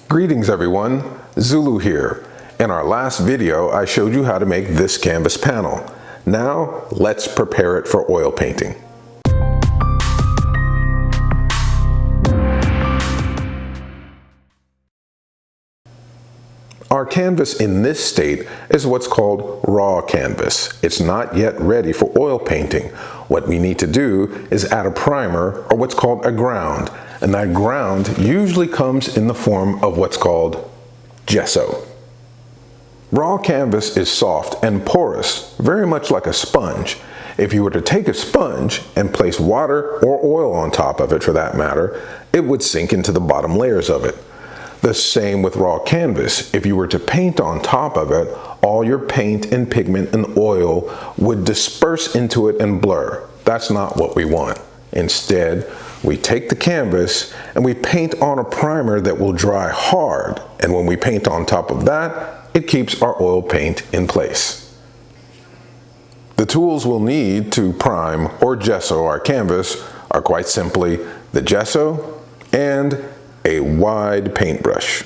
Greetings everyone, Zulu here. In our last video, I showed you how to make this canvas panel. Now, let's prepare it for oil painting. Our canvas in this state is what's called raw canvas. It's not yet ready for oil painting. What we need to do is add a primer, or what's called a ground. And that ground usually comes in the form of what's called gesso. Raw canvas is soft and porous, very much like a sponge. If you were to take a sponge and place water or oil on top of it for that matter, it would sink into the bottom layers of it. The same with raw canvas. If you were to paint on top of it, all your paint and pigment and oil would disperse into it and blur. That's not what we want. Instead, we take the canvas and we paint on a primer that will dry hard. And when we paint on top of that, it keeps our oil paint in place. The tools we'll need to prime or gesso our canvas are quite simply the gesso and a wide paintbrush.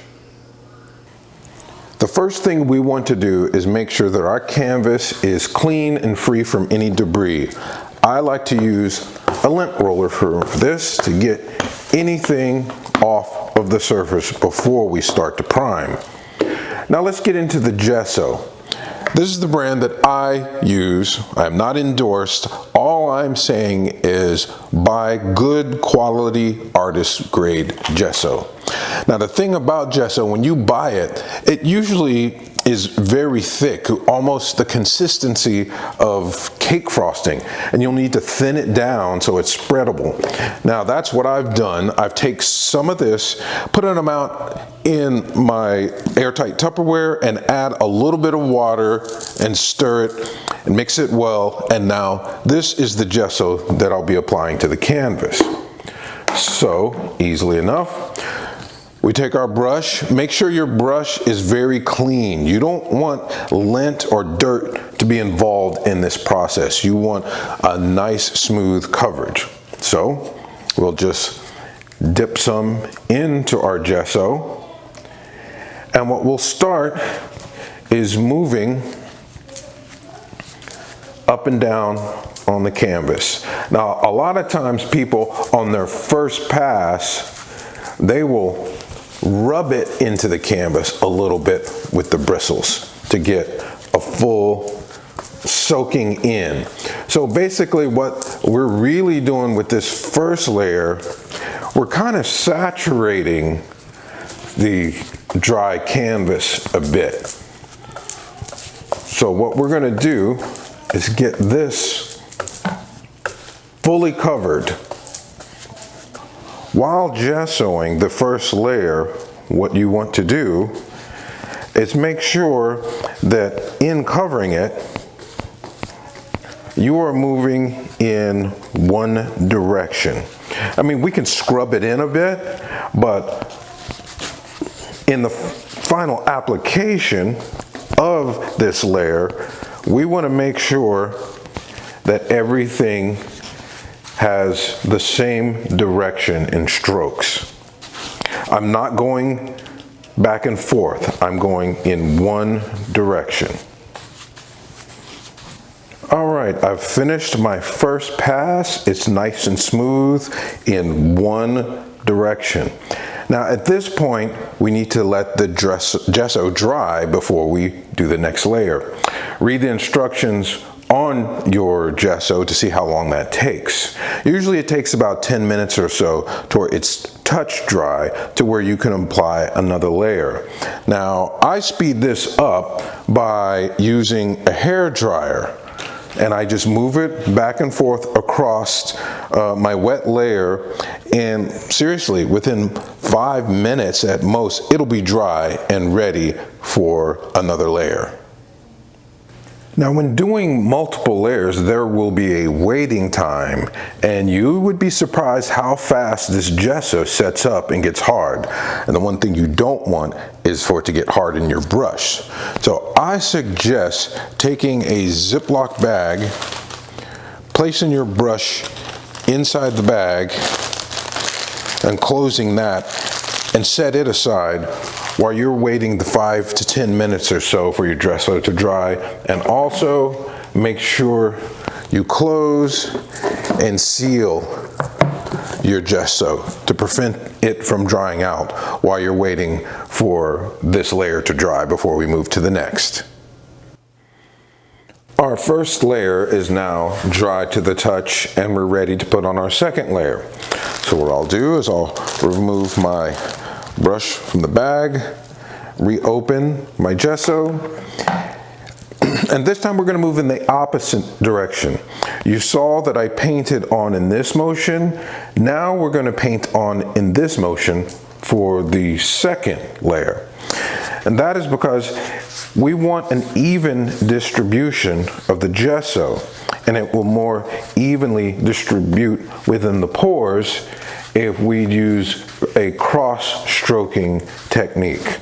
The first thing we want to do is make sure that our canvas is clean and free from any debris. I like to use a lint roller for this to get anything off of the surface before we start to prime. Now let's get into the gesso. This is the brand that I use. I'm not endorsed. All I'm saying is buy good quality artist grade gesso. Now the thing about gesso, when you buy it, it usually is very thick, almost the consistency of cake frosting, and you'll need to thin it down so it's spreadable. Now that's what I've done. I've taken some of this, put an amount in my airtight Tupperware, and add a little bit of water and stir it and mix it well, and now this is the gesso that I'll be applying to the canvas. So easily enough, we take our brush. Make sure your brush is very clean. You don't want lint or dirt to be involved in this process. You want a nice smooth coverage. So we'll just dip some into our gesso. And what we'll start is moving up and down on the canvas. Now, a lot of times people on their first pass, they will rub it into the canvas a little bit with the bristles to get a full soaking in. So basically what we're really doing with this first layer, we're kind of saturating the dry canvas a bit. So what we're going to do is get this fully covered. While gessoing the first layer, what you want to do is make sure that in covering it, you are moving in one direction. I mean, we can scrub it in a bit, but in the final application of this layer, we want to make sure that everything has the same direction in strokes. I'm not going back and forth. I'm going in one direction. All right, I've finished my first pass. It's nice and smooth in one direction. Now at this point, we need to let the gesso dry before we do the next layer. Read the instructions on your gesso to see how long that takes. Usually it takes about 10 minutes or so till it's touch dry to where you can apply another layer. Now I speed this up by using a hair dryer, and I just move it back and forth across my wet layer, and seriously within 5 minutes at most it'll be dry and ready for another layer. Now when doing multiple layers, there will be a waiting time, and you would be surprised how fast this gesso sets up and gets hard. And the one thing you don't want is for it to get hard in your brush. So I suggest taking a Ziploc bag, placing your brush inside the bag and closing that and set it aside while you're waiting the 5 to 10 minutes or so for your gesso to dry. And also make sure you close and seal your gesso to prevent it from drying out while you're waiting for this layer to dry before we move to the next. Our first layer is now dry to the touch, and we're ready to put on our second layer. So what I'll do is I'll remove my brush from the bag, reopen my gesso, and this time we're going to move in the opposite direction. You saw that I painted on in this motion. Now we're going to paint on in this motion for the second layer. And that is because we want an even distribution of the gesso, and it will more evenly distribute within the pores if we use a cross-stroking technique.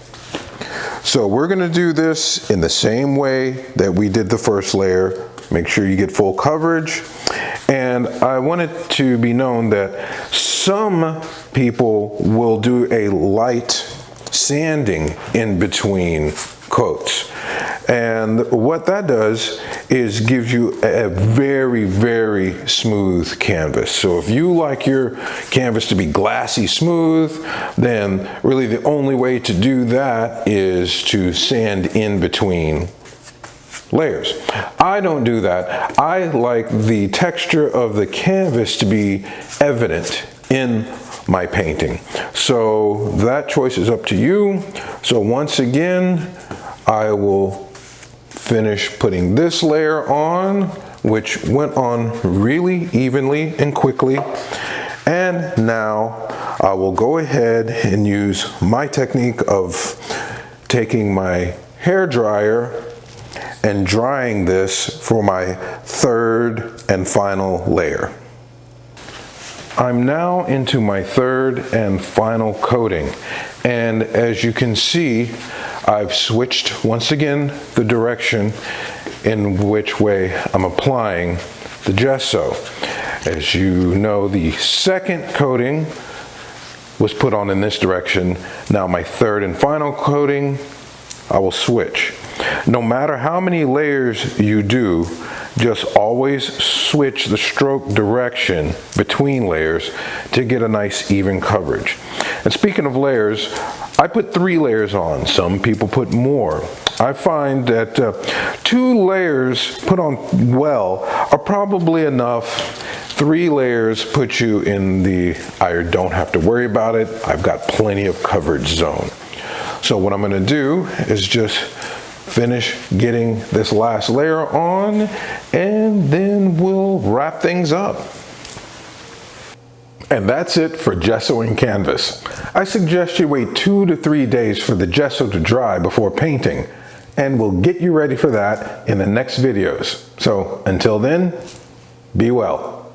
So we're going to do this in the same way that we did the first layer. Make sure you get full coverage. And I want it to be known that some people will do a light sanding in between coats. And what that does is gives you a very, very smooth canvas. So if you like your canvas to be glassy smooth, then really the only way to do that is to sand in between layers. I don't do that. I like the texture of the canvas to be evident in my painting. So that choice is up to you. So once again, I will finish putting this layer on, which went on really evenly and quickly. And now I will go ahead and use my technique of taking my hair dryer and drying this for my third and final layer. I'm now into my third and final coating, and as you can see, I've switched once again the direction in which way I'm applying the gesso. As you know, the second coating was put on in this direction. Now my third and final coating, I will switch. No matter how many layers you do, just always switch the stroke direction between layers to get a nice even coverage. And speaking of layers, I put 3 layers on. Some people put more. I find that 2 layers put on well are probably enough. 3 layers put you in the I don't have to worry about it, I've got plenty of coverage zone. So what I'm going to do is just finish getting this last layer on, and then we'll wrap things up. And that's it for gessoing canvas. I suggest you wait 2 to 3 days for the gesso to dry before painting, and we'll get you ready for that in the next videos. So until then, be well.